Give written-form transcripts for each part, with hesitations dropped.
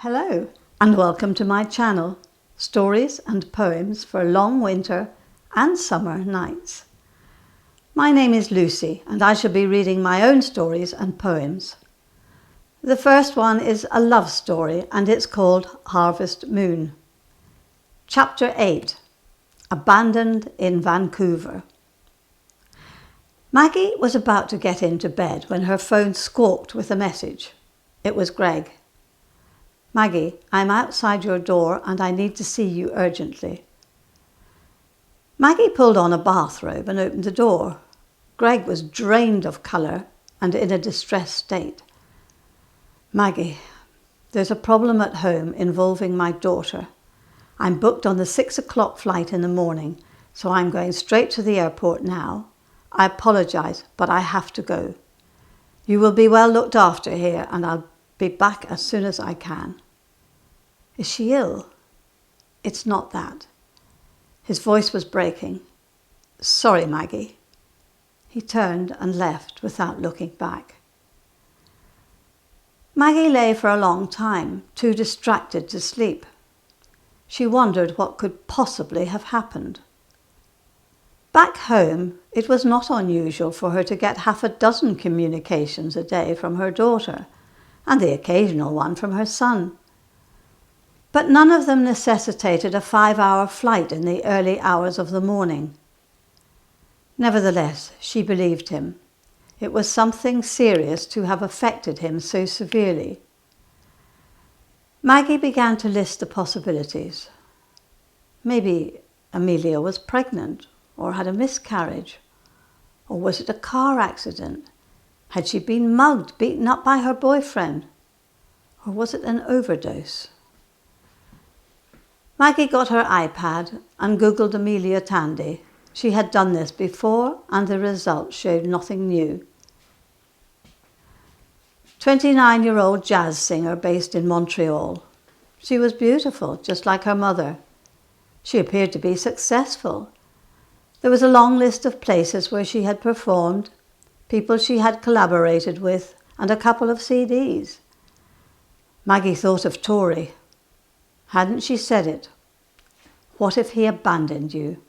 Hello and welcome to my channel, Stories and Poems for Long Winter and Summer Nights. My name is Lucy and I shall be reading my own stories and poems. The first one is a love story and it's called Harvest Moon. Chapter 8, Abandoned in Vancouver. Maggie was about to get into bed when her phone squawked with a message. It was Greg. Maggie, I'm outside your door and I need to see you urgently. Maggie pulled on a bathrobe and opened the door. Greg was drained of colour and in a distressed state. Maggie, there's a problem at home involving my daughter. I'm booked on the 6 o'clock flight in the morning, so I'm going straight to the airport now. I apologise, but I have to go. You will be well looked after here and I'll be back as soon as I can. Is she ill? It's not that. His voice was breaking. Sorry, Maggie. He turned and left without looking back. Maggie lay for a long time, too distracted to sleep. She wondered what could possibly have happened. Back home, it was not unusual for her to get half a dozen communications a day from her daughter, and the occasional one from her son. But none of them necessitated a 5-hour flight in the early hours of the morning. Nevertheless, she believed him. It was something serious to have affected him so severely. Maggie began to list the possibilities. Maybe Amelia was pregnant or had a miscarriage. Or was it a car accident? Had she been mugged, beaten up by her boyfriend? Or was it an overdose? Maggie got her iPad and Googled Amelia Tandy. She had done this before and the results showed nothing new. 29-year-old jazz singer based in Montreal. She was beautiful, just like her mother. She appeared to be successful. There was a long list of places where she had performed, people she had collaborated with, and a couple of CDs. Maggie thought of Tori. Hadn't she said it? What if he abandoned you?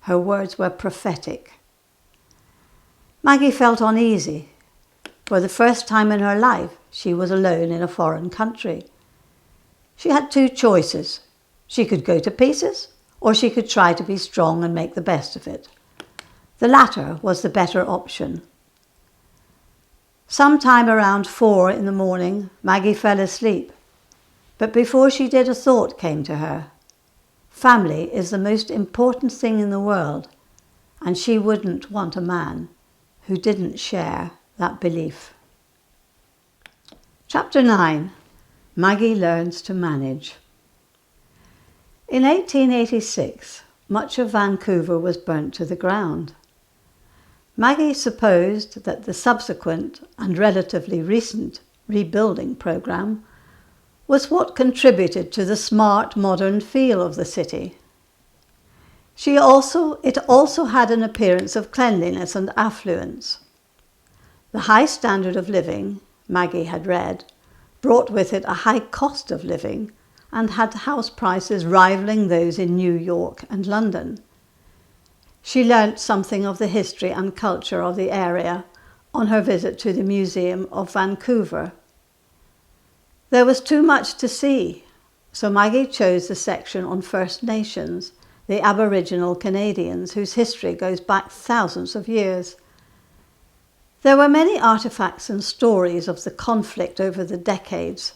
Her words were prophetic. Maggie felt uneasy. For the first time in her life, she was alone in a foreign country. She had two choices. She could go to pieces, or she could try to be strong and make the best of it. The latter was the better option. Sometime around 4 in the morning, Maggie fell asleep. But before she did, a thought came to her. Family is the most important thing in the world, and she wouldn't want a man who didn't share that belief. Chapter 9. Maggie Learns to Manage. In 1886, much of Vancouver was burnt to the ground. Maggie supposed that the subsequent and relatively recent rebuilding program was what contributed to the smart, modern feel of the city. It also had an appearance of cleanliness and affluence. The high standard of living, Maggie had read, brought with it a high cost of living and had house prices rivaling those in New York and London. She learnt something of the history and culture of the area on her visit to the Museum of Vancouver. There was too much to see, so Maggie chose the section on First Nations, the Aboriginal Canadians whose history goes back thousands of years. There were many artifacts and stories of the conflict over the decades.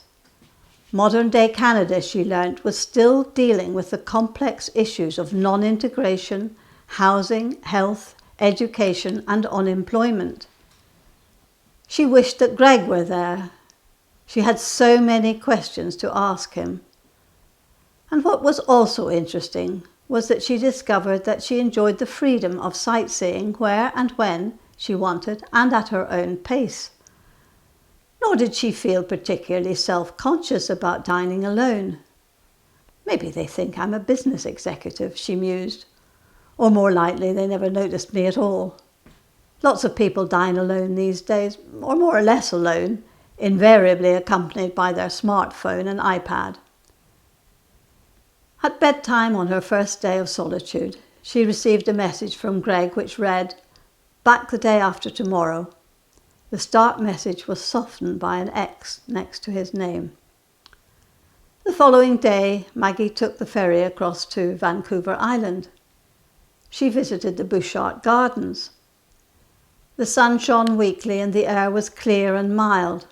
Modern-day Canada, she learnt, was still dealing with the complex issues of non-integration, housing, health, education and unemployment. She wished that Greg were there. She had so many questions to ask him. And what was also interesting was that she discovered that she enjoyed the freedom of sightseeing where and when she wanted and at her own pace. Nor did she feel particularly self-conscious about dining alone. Maybe they think I'm a business executive, she mused. Or more likely, they never noticed me at all. Lots of people dine alone these days, or more or less alone. invariably accompanied by their smartphone and iPad. At bedtime on her first day of solitude, she received a message from Greg which read, "Back the day after tomorrow." The start message was softened by an X next to his name. The following day, Maggie took the ferry across to Vancouver Island. She visited the Bouchard Gardens. The sun shone weakly and the air was clear and mild.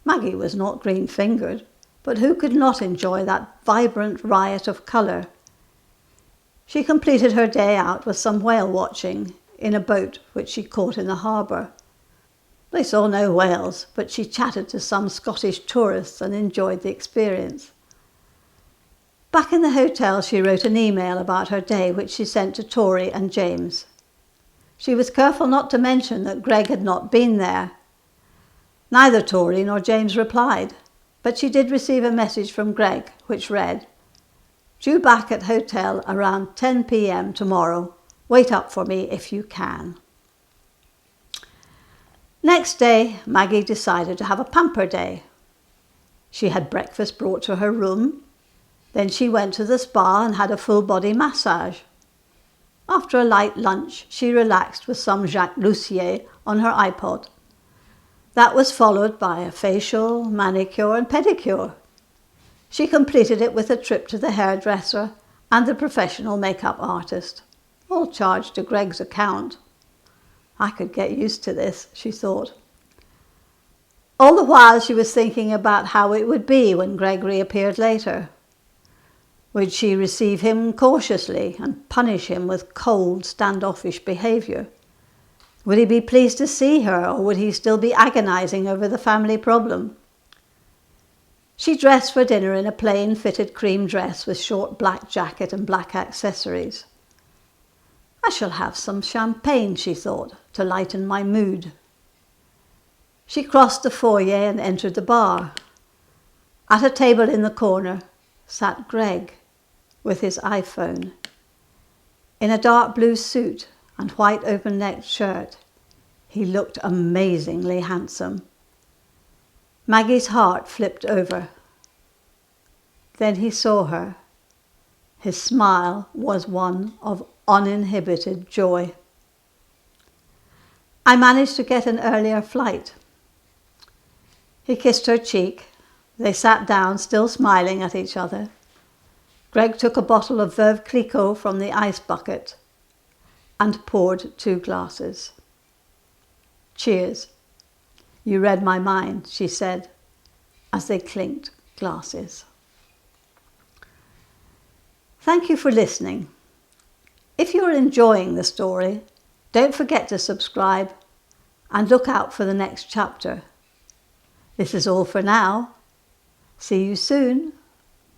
Maggie was not green-fingered, but who could not enjoy that vibrant riot of colour? She completed her day out with some whale watching in a boat which she caught in the harbour. They saw no whales, but she chatted to some Scottish tourists and enjoyed the experience. Back in the hotel, she wrote an email about her day which she sent to Tori and James. She was careful not to mention that Greg had not been there. Neither Tori nor James replied, but she did receive a message from Greg which read, "Due back at hotel around 10 p.m. tomorrow. Wait up for me if you can." Next day, Maggie decided to have a pamper day. She had breakfast brought to her room. Then she went to the spa and had a full-body massage. After a light lunch, she relaxed with some Jacques Lussier on her iPod. That was followed by a facial, manicure and pedicure. She completed it with a trip to the hairdresser and the professional makeup artist, all charged to Greg's account. I could get used to this, she thought. All the while she was thinking about how it would be when Greg reappeared later. Would she receive him cautiously and punish him with cold, standoffish behaviour? Would he be pleased to see her, or would he still be agonising over the family problem? She dressed for dinner in a plain fitted cream dress with short black jacket and black accessories. I shall have some champagne, she thought, to lighten my mood. She crossed the foyer and entered the bar. At a table in the corner sat Greg with his iPhone. In a dark blue suit and white open-necked shirt, he looked amazingly handsome. Maggie's heart flipped over. Then he saw her. His smile was one of uninhibited joy. I managed to get an earlier flight. He kissed her cheek. They sat down, still smiling at each other. Greg took a bottle of Veuve Clicquot from the ice bucket and poured 2 glasses. "Cheers. You read my mind," she said, as they clinked glasses. Thank you for listening. If you're enjoying the story, don't forget to subscribe and look out for the next chapter. This is all for now. See you soon.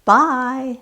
Bye.